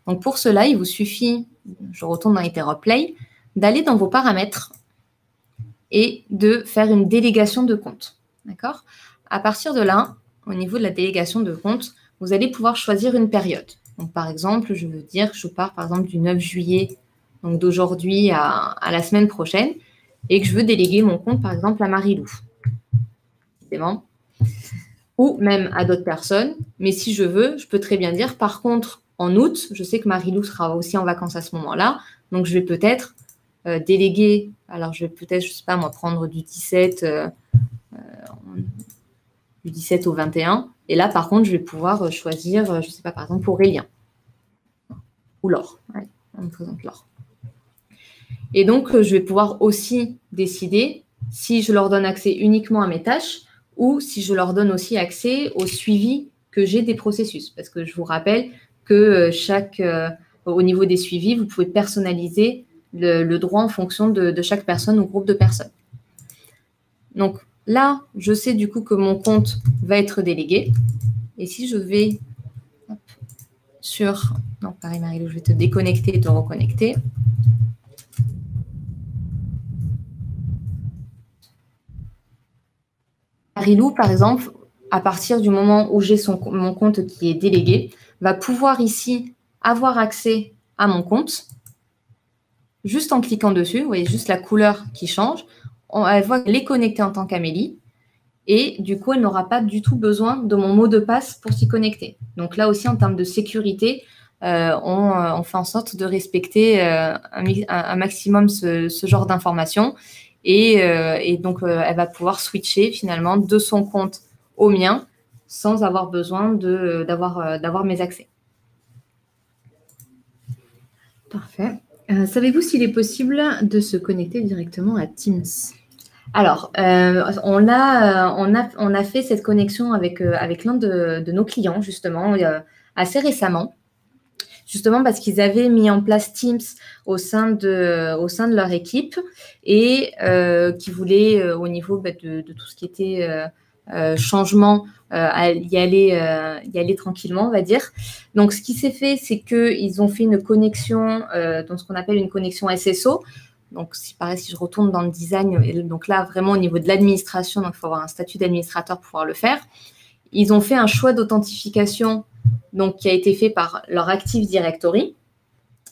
Donc, pour cela, il vous suffit, je retourne dans Interop Play, d'aller dans vos paramètres et de faire une délégation de compte. D'accord? À partir de là, au niveau de la délégation de compte, vous allez pouvoir choisir une période. Donc, par exemple, je veux dire que je pars par exemple du 9 juillet, donc d'aujourd'hui à la semaine prochaine, et que je veux déléguer mon compte, par exemple, à Marie-Lou. C'est bon? Ou même à d'autres personnes. Mais si je veux, je peux très bien dire, par contre, en août, je sais que Marie-Lou sera aussi en vacances à ce moment-là, donc je vais peut-être déléguer, alors je vais peut-être, je ne sais pas moi, prendre du 17 au 21. Et là, par contre, je vais pouvoir choisir, je ne sais pas, par exemple, Aurélien. Ou Laure. Allez, on me présente Laure. Et donc, je vais pouvoir aussi décider si je leur donne accès uniquement à mes tâches ou si je leur donne aussi accès au suivi que j'ai des processus. Parce que je vous rappelle que au niveau des suivis, vous pouvez personnaliser le droit en fonction de chaque personne ou groupe de personnes. Donc là, je sais du coup que mon compte va être délégué. Et si je vais sur... Non, pareil Marie-Lou, je vais te déconnecter et te reconnecter. Marie-Lou, par exemple, à partir du moment où j'ai mon compte qui est délégué, va pouvoir ici avoir accès à mon compte juste en cliquant dessus. Vous voyez juste la couleur qui change. Elle voit qu'elle est connectée en tant qu'Amélie et du coup, elle n'aura pas du tout besoin de mon mot de passe pour s'y connecter. Donc là aussi, en termes de sécurité, on fait en sorte de respecter un maximum ce genre d'informations. Et donc, elle va pouvoir switcher finalement de son compte au mien sans avoir besoin d'avoir mes accès. Parfait. Savez-vous s'il est possible de se connecter directement à Teams? Alors, on a fait cette connexion avec l'un de nos clients, justement, assez récemment. Justement parce qu'ils avaient mis en place Teams au sein de leur équipe et qui voulaient, au niveau de tout ce qui était changement, y aller tranquillement, on va dire. Donc, ce qui s'est fait, c'est qu'ils ont fait une connexion, dans ce qu'on appelle une connexion SSO. Donc, pareil, si je retourne dans le design, donc là, vraiment au niveau de l'administration, donc il faut avoir un statut d'administrateur pour pouvoir le faire. Ils ont fait un choix d'authentification donc, qui a été fait par leur Active Directory,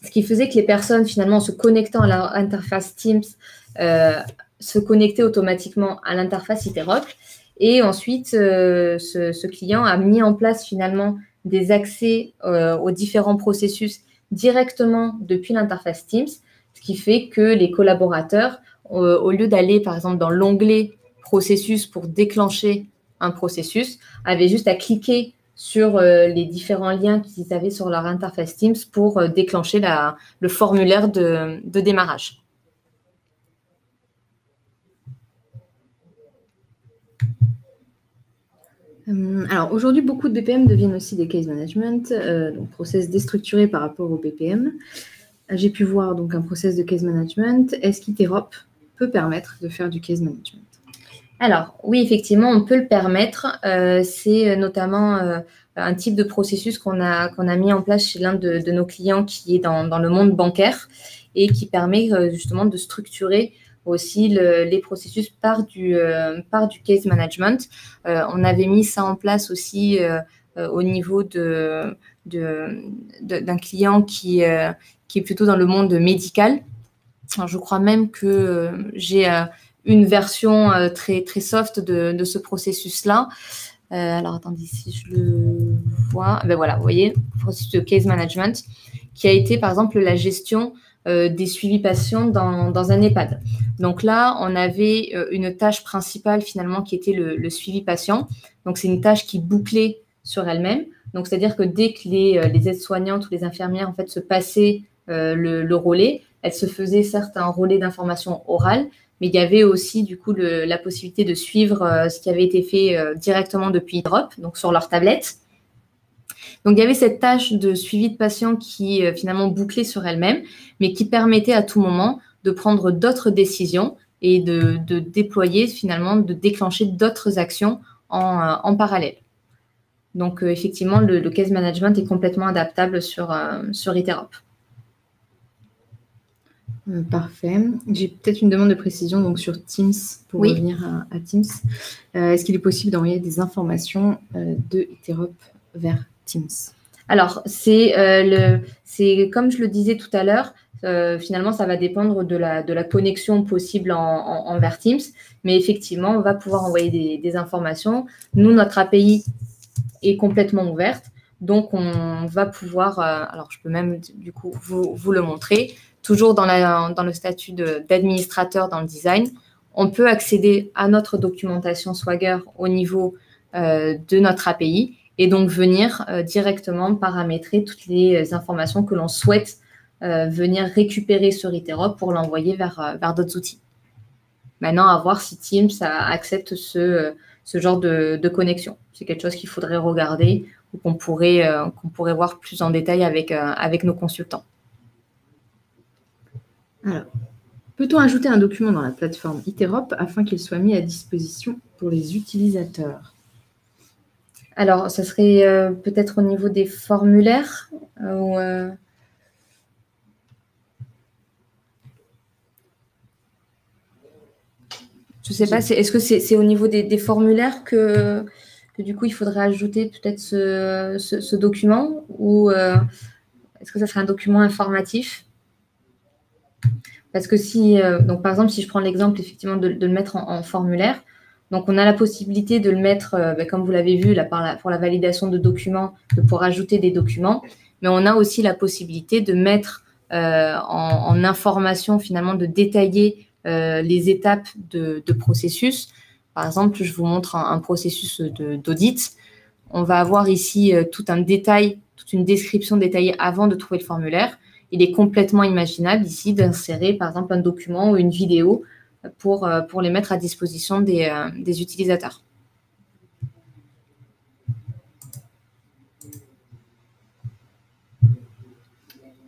ce qui faisait que les personnes, finalement, en se connectant à l'interface Teams, se connectaient automatiquement à l'interface Interop. Et ensuite, ce client a mis en place, finalement, des accès aux différents processus directement depuis l'interface Teams, ce qui fait que les collaborateurs, au lieu d'aller, par exemple, dans l'onglet « Processus » pour déclencher un processus, avaient juste à cliquer sur les différents liens qu'ils avaient sur leur interface Teams pour déclencher le formulaire de démarrage. Alors aujourd'hui, beaucoup de BPM deviennent aussi des case management, donc process déstructurés par rapport au BPM. J'ai pu voir donc un process de case management. Est-ce qu'Iterop peut permettre de faire du case management? Alors oui, effectivement, on peut le permettre. C'est notamment un type de processus qu'on a mis en place chez l'un de nos clients qui est dans le monde bancaire et qui permet justement de structurer aussi les processus par du case management. On avait mis ça en place aussi au niveau d'un client qui est plutôt dans le monde médical. Alors, je crois même que j'ai une version très, très soft de ce processus-là. Alors, attendez, si je le vois. Ben voilà, vous voyez, processus de case management qui a été, par exemple, la gestion des suivis patients dans un EHPAD. Donc là, on avait une tâche principale finalement qui était le suivi patient. Donc, c'est une tâche qui bouclait sur elle-même. Donc, c'est-à-dire que dès que les aides-soignantes ou les infirmières en fait, se passaient le relais, elles se faisaient certes un relais d'information orale, mais il y avait aussi du coup la possibilité de suivre ce qui avait été fait directement depuis Iterop, donc sur leur tablette. Donc, il y avait cette tâche de suivi de patients qui finalement bouclait sur elle-même, mais qui permettait à tout moment de prendre d'autres décisions et de déployer finalement, de déclencher d'autres actions en parallèle. Donc, effectivement, le case management est complètement adaptable sur Iterop. Parfait. J'ai peut-être une demande de précision donc, sur Teams, pour revenir à Teams. Est-ce qu'il est possible d'envoyer des informations de Iterop vers Teams? Alors, c'est comme je le disais tout à l'heure, finalement, ça va dépendre de la connexion possible vers Teams. Mais effectivement, on va pouvoir envoyer des informations. Nous, notre API est complètement ouverte. Donc, on va pouvoir… alors, je peux même, du coup, vous le montrer. Toujours dans le statut d'administrateur dans le design, on peut accéder à notre documentation Swagger au niveau de notre API et donc venir directement paramétrer toutes les informations que l'on souhaite venir récupérer sur Iterop pour l'envoyer vers d'autres outils. Maintenant, à voir si Teams accepte ce genre de connexion. C'est quelque chose qu'il faudrait regarder ou qu'on pourrait voir plus en détail avec nos consultants. Alors, peut-on ajouter un document dans la plateforme Iterop afin qu'il soit mis à disposition pour les utilisateurs? Alors, ça serait peut-être au niveau des formulaires ou je ne sais pas, est-ce que c'est au niveau des formulaires que du coup, il faudrait ajouter peut-être ce document ou est-ce que ça serait un document informatif? Parce que donc par exemple, si je prends l'exemple effectivement de le mettre en formulaire, donc on a la possibilité de le mettre, comme vous l'avez vu, là, pour la validation de documents, de pouvoir ajouter des documents, mais on a aussi la possibilité de mettre en information finalement, de détailler les étapes de processus. Par exemple, je vous montre un processus d'audit. On va avoir ici tout un détail, toute une description détaillée avant de trouver le formulaire. Il est complètement imaginable ici d'insérer, par exemple, un document ou une vidéo pour les mettre à disposition des utilisateurs.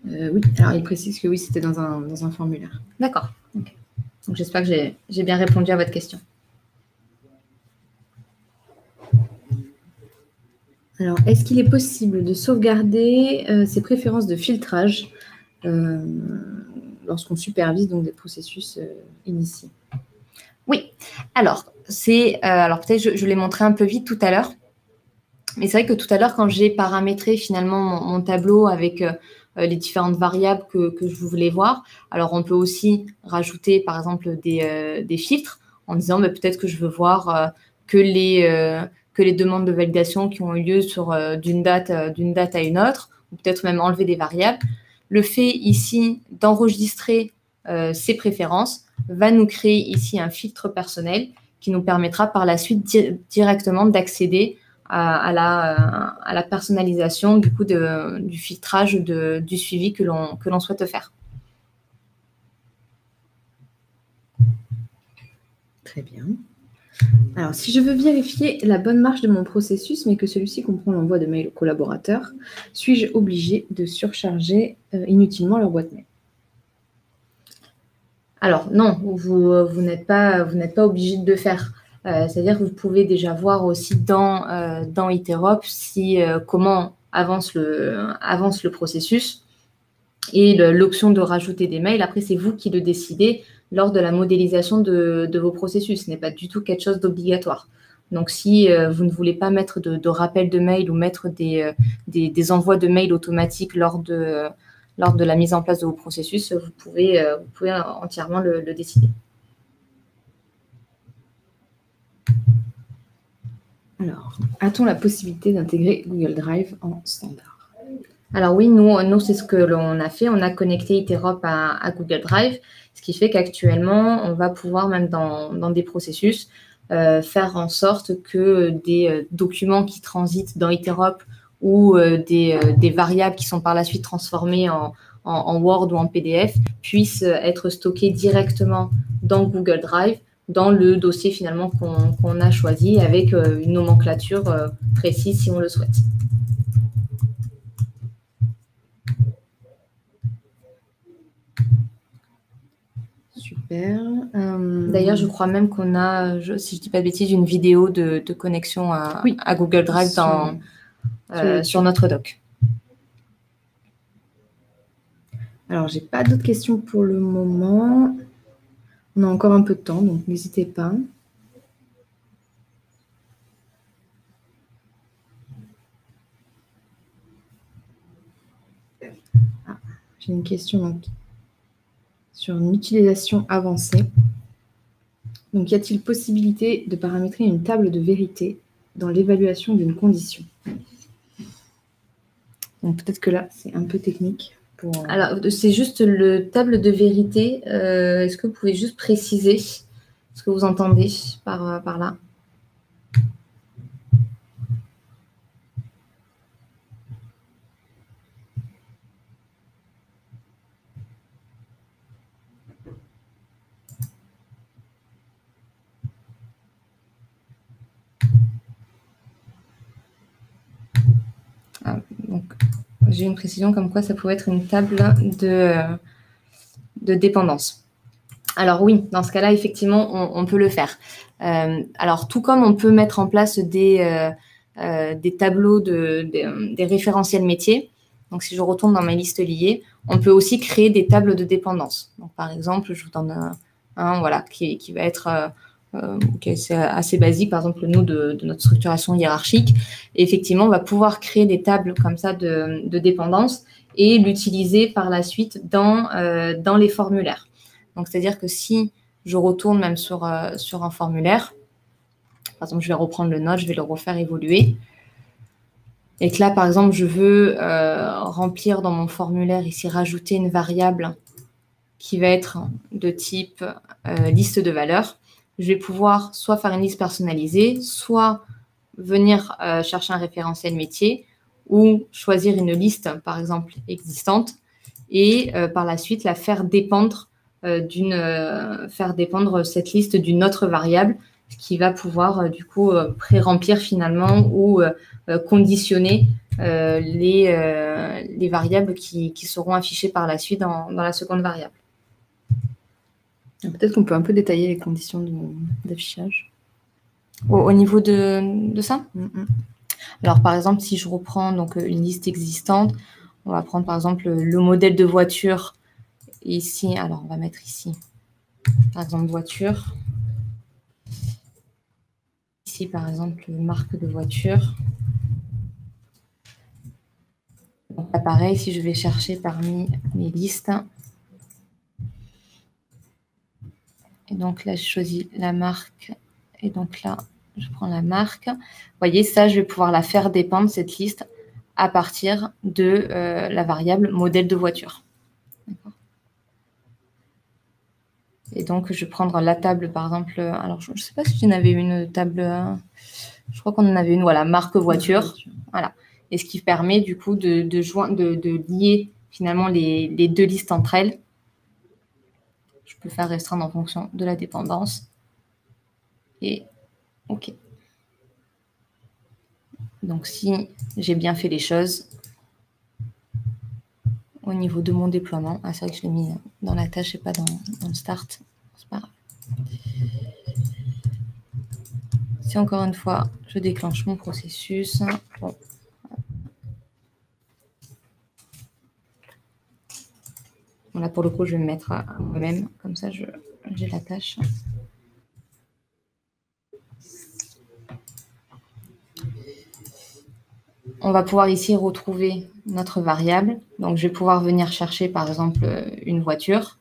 Oui, alors il précise que oui, c'était dans un formulaire. D'accord. Okay. Donc, j'espère que j'ai bien répondu à votre question. Alors, est-ce qu'il est possible de sauvegarder ses préférences de filtrage lorsqu'on supervise donc des processus initiés? Oui. Alors, peut-être je l'ai montré un peu vite tout à l'heure, mais c'est vrai que tout à l'heure, quand j'ai paramétré finalement mon tableau avec les différentes variables que je voulais voir, alors on peut aussi rajouter par exemple des filtres en disant peut-être que je veux voir que les demandes de validation qui ont eu lieu d'une date à une autre, ou peut-être même enlever des variables. Le fait ici d'enregistrer ces préférences va nous créer ici un filtre personnel qui nous permettra par la suite directement d'accéder à la personnalisation du coup du filtrage du suivi que l'on souhaite faire. Très bien. Alors, si je veux vérifier la bonne marche de mon processus, mais que celui-ci comprend l'envoi de mails aux collaborateurs, suis-je obligé de surcharger inutilement leur boîte mail? Alors non, vous n'êtes pas obligé de le faire. C'est-à-dire que vous pouvez déjà voir aussi dans Iterop comment avance le processus et l'option de rajouter des mails. Après, c'est vous qui le décidez lors de la modélisation de vos processus. Ce n'est pas du tout quelque chose d'obligatoire. Donc, si vous ne voulez pas mettre de rappel de mail ou mettre des envois de mails automatiques lors de la mise en place de vos processus, vous pouvez entièrement le décider. Alors, a-t-on la possibilité d'intégrer Google Drive en standard? Alors oui, nous c'est ce que l'on a fait. On a connecté Iterop à Google Drive, ce qui fait qu'actuellement, on va pouvoir, même dans des processus, faire en sorte que des documents qui transitent dans Iterop ou des variables qui sont par la suite transformées en Word ou en PDF puissent être stockés directement dans Google Drive, dans le dossier finalement qu'on a choisi avec une nomenclature précise si on le souhaite. Super. D'ailleurs, je crois même qu'on a, si je ne dis pas de bêtises, une vidéo de connexion à Google Drive sur notre doc. Alors, j'ai pas d'autres questions pour le moment. On a encore un peu de temps, donc n'hésitez pas. Ah, j'ai une question donc, sur une utilisation avancée. Donc, y a-t-il possibilité de paramétrer une table de vérité dans l'évaluation d'une condition? Donc, peut-être que là, c'est un peu technique. Alors, c'est juste le table de vérité. Est-ce que vous pouvez juste préciser ce que vous entendez par là? Donc, j'ai une précision comme quoi ça pouvait être une table de dépendance. Alors oui, dans ce cas-là, effectivement, on peut le faire. Alors, tout comme on peut mettre en place des tableaux, des référentiels métiers, donc si je retourne dans ma liste liée, on peut aussi créer des tables de dépendance. Donc, par exemple, je vous donne un voilà, qui va être c'est assez basique, par exemple, nous, de notre structuration hiérarchique. Et effectivement, on va pouvoir créer des tables comme ça de dépendance et l'utiliser par la suite dans les formulaires. Donc, c'est-à-dire que si je retourne même sur un formulaire, par exemple, je vais reprendre le node, je vais le refaire évoluer. Et que là, par exemple, je veux remplir dans mon formulaire ici, rajouter une variable qui va être de type liste de valeurs. Je vais pouvoir soit faire une liste personnalisée, soit venir chercher un référentiel métier ou choisir une liste, par exemple, existante et par la suite la faire dépendre cette liste d'une autre variable qui va pouvoir du coup pré-remplir finalement ou conditionner les variables qui seront affichées par la suite dans la seconde variable. Peut-être qu'on peut un peu détailler les conditions d'affichage. Au niveau de ça? Alors, par exemple, si je reprends donc, une liste existante, on va prendre par exemple le modèle de voiture. Ici, alors on va mettre ici, par exemple, voiture. Ici, par exemple, marque de voiture. Donc, là, pareil, si je vais chercher parmi mes listes. Et donc là, je choisis la marque. Et donc là, je prends la marque. Vous voyez, ça, je vais pouvoir la faire dépendre, cette liste, à partir de la variable modèle de voiture. Et donc, je vais prendre la table, par exemple. Alors, je ne sais pas si j'en avais une table. Je crois qu'on en avait une, voilà, marque voiture. Voilà. Et ce qui permet, du coup, de lier finalement les deux listes entre elles. Je peux faire restreindre en fonction de la dépendance. Et OK. Donc, si j'ai bien fait les choses au niveau de mon déploiement, c'est vrai que je l'ai mis dans la tâche et pas dans le start. C'est pas grave. Si encore une fois, je déclenche mon processus. Bon. Là, pour le coup, je vais me mettre à moi-même. Comme ça, j'ai la tâche. On va pouvoir ici retrouver notre variable. Donc, je vais pouvoir venir chercher, par exemple, une voiture.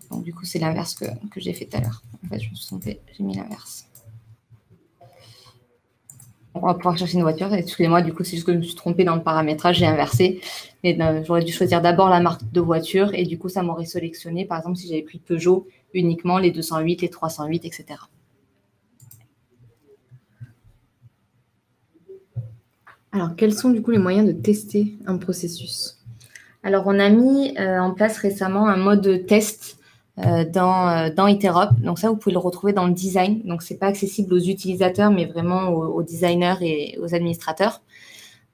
Donc, du coup, c'est l'inverse que j'ai fait tout à l'heure. En fait, je me suis trompée, j'ai mis l'inverse. On va pouvoir chercher une voiture. Excusez-moi, du coup, c'est juste que je me suis trompée dans le paramétrage, j'ai inversé. Mais j'aurais dû choisir d'abord la marque de voiture et du coup, ça m'aurait sélectionné, par exemple, si j'avais pris Peugeot, uniquement les 208, les 308, etc. Alors, quels sont du coup les moyens de tester un processus? Alors, on a mis en place récemment un mode test dans Iterop. Donc ça, vous pouvez le retrouver dans le design. Donc, ce n'est pas accessible aux utilisateurs, mais vraiment aux designers et aux administrateurs.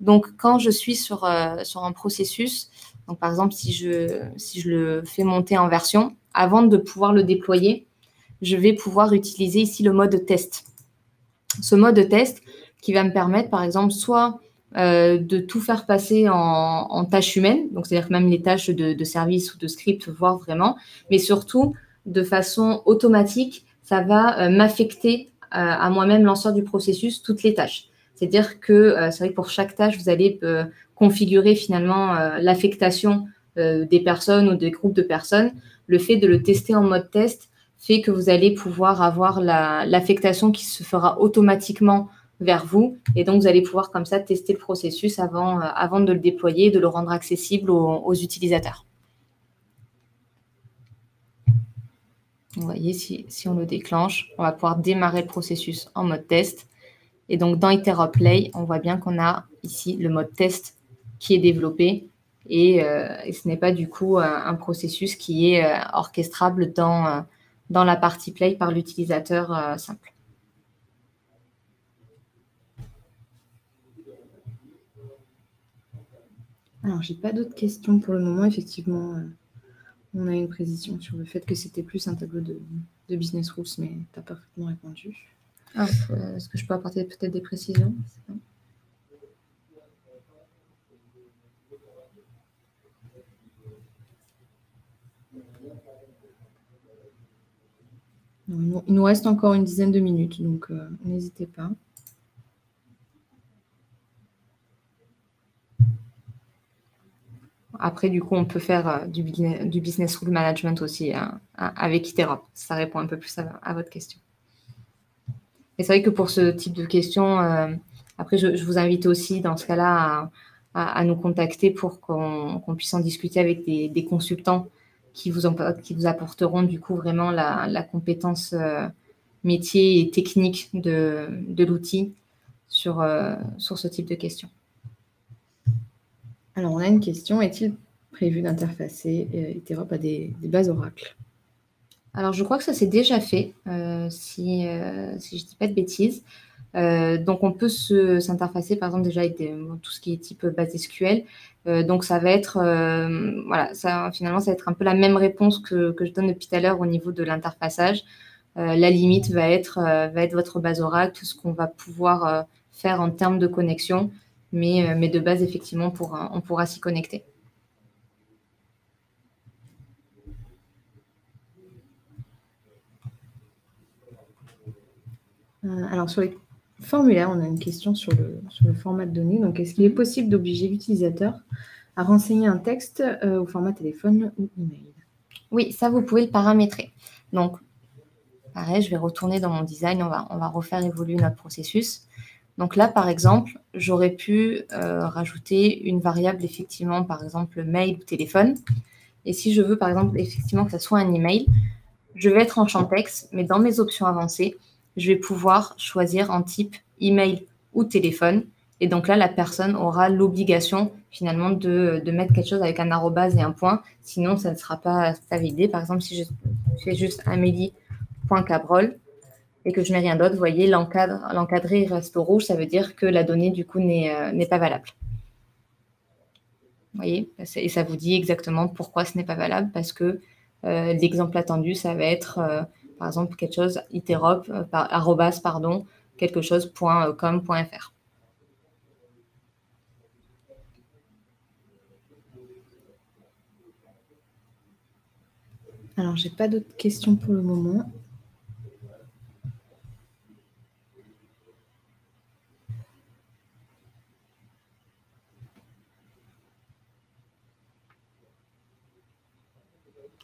Donc, quand je suis sur un processus, donc par exemple, si je le fais monter en version, avant de pouvoir le déployer, je vais pouvoir utiliser ici le mode test. Ce mode test qui va me permettre, par exemple, soit de tout faire passer en tâches humaines, donc c'est-à-dire que même les tâches de service ou de script, voir vraiment, mais surtout, de façon automatique, ça va m'affecter à moi-même, lanceur du processus, toutes les tâches. C'est-à-dire que c'est vrai que pour chaque tâche, vous allez configurer finalement l'affectation des personnes ou des groupes de personnes. Le fait de le tester en mode test fait que vous allez pouvoir avoir l'affectation qui se fera automatiquement vers vous. Et donc, vous allez pouvoir comme ça tester le processus avant de le déployer et de le rendre accessible aux utilisateurs. Vous voyez, si on le déclenche, on va pouvoir démarrer le processus en mode test. Et donc, dans Iterop Play, on voit bien qu'on a ici le mode test qui est développé. Et ce n'est pas du coup un processus qui est orchestrable dans la partie Play par l'utilisateur simple. Alors, j'ai pas d'autres questions pour le moment. Effectivement, on a une précision sur le fait que c'était plus un tableau de business rules, mais tu as parfaitement répondu. Est-ce que je peux apporter peut-être des précisions? Non, il nous reste encore une dizaine de minutes, donc n'hésitez pas. Après, du coup, on peut faire du business rule management aussi avec Iterop. Ça répond un peu plus à votre question. Et c'est vrai que pour ce type de questions, après, je vous invite aussi dans ce cas-là à nous contacter pour qu'on puisse en discuter avec des consultants qui vous apporteront du coup vraiment la compétence métier et technique de l'outil sur ce type de questions. Alors, on a une question. Est-il prévu d'interfacer Iterop à des bases Oracle? Alors, je crois que ça s'est déjà fait, si je ne dis pas de bêtises. Donc, on peut s'interfacer, par exemple, déjà avec tout ce qui est type base SQL. Donc, ça va être, voilà, finalement, ça va être un peu la même réponse que je donne depuis tout à l'heure au niveau de l'interfaçage. La limite va être votre base Oracle, tout ce qu'on va pouvoir faire en termes de connexion. Mais de base, effectivement, on pourra s'y connecter. Alors, sur les formulaires, on a une question sur le format de données. Donc, est-ce qu'il est possible d'obliger l'utilisateur à renseigner un texte au format téléphone ou email? Oui, ça, vous pouvez le paramétrer. Donc, pareil, je vais retourner dans mon design. On va refaire évoluer notre processus. Donc là, par exemple, j'aurais pu rajouter une variable, effectivement, par exemple, mail ou téléphone. Et si je veux, par exemple, effectivement que ça soit un email, je vais être en champ texte, mais dans mes options avancées, je vais pouvoir choisir en type email ou téléphone. Et donc là, la personne aura l'obligation finalement de mettre quelque chose avec un arrobase et un point. Sinon, ça ne sera pas validé. Par exemple, si je fais juste amélie.cabrol et que je mets rien d'autre, vous voyez, l'encadré reste au rouge. Ça veut dire que la donnée, du coup, n'est pas valable. Vous voyez, et ça vous dit exactement pourquoi ce n'est pas valable, parce que l'exemple attendu, ça va être, par exemple, quelque chose, iterop, arrobas, pardon, quelque chose, .com.fr. Alors, j'ai pas d'autres questions pour le moment.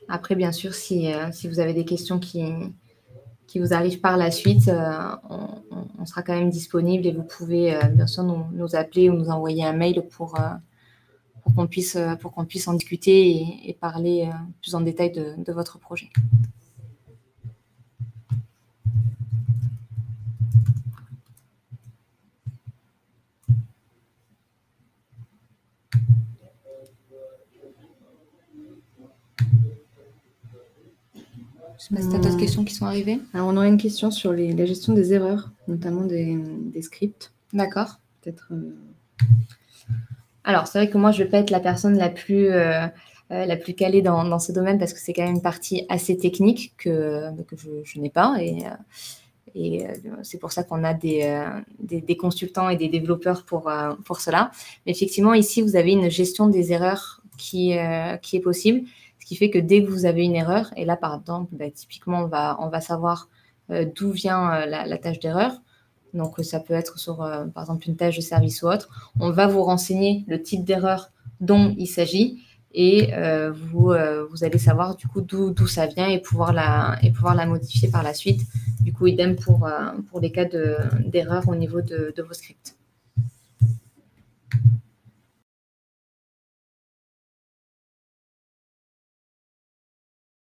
Après, bien sûr, si vous avez des questions qui vous arrivent par la suite, on sera quand même disponible et vous pouvez bien sûr nous appeler ou nous envoyer un mail pour qu'on puisse en discuter et parler plus en détail de votre projet. Je ne sais pas si tu as d'autres questions qui sont arrivées. Alors, on aurait une question sur la gestion des erreurs, notamment des scripts. D'accord. Peut-être. Alors, c'est vrai que moi, je ne vais pas être la personne la plus calée dans ce domaine parce que c'est quand même une partie assez technique que je n'ai pas. Et c'est pour ça qu'on a des consultants et des développeurs pour cela. Mais effectivement, ici, vous avez une gestion des erreurs qui est possible. Ce qui fait que dès que vous avez une erreur, et là, par exemple, typiquement, on va savoir d'où vient la tâche d'erreur. Donc, ça peut être sur, par exemple, une tâche de service ou autre. On va vous renseigner le type d'erreur dont il s'agit et vous allez savoir du coup d'où ça vient et pouvoir la modifier par la suite. Du coup, idem pour les cas d'erreur au niveau de vos scripts.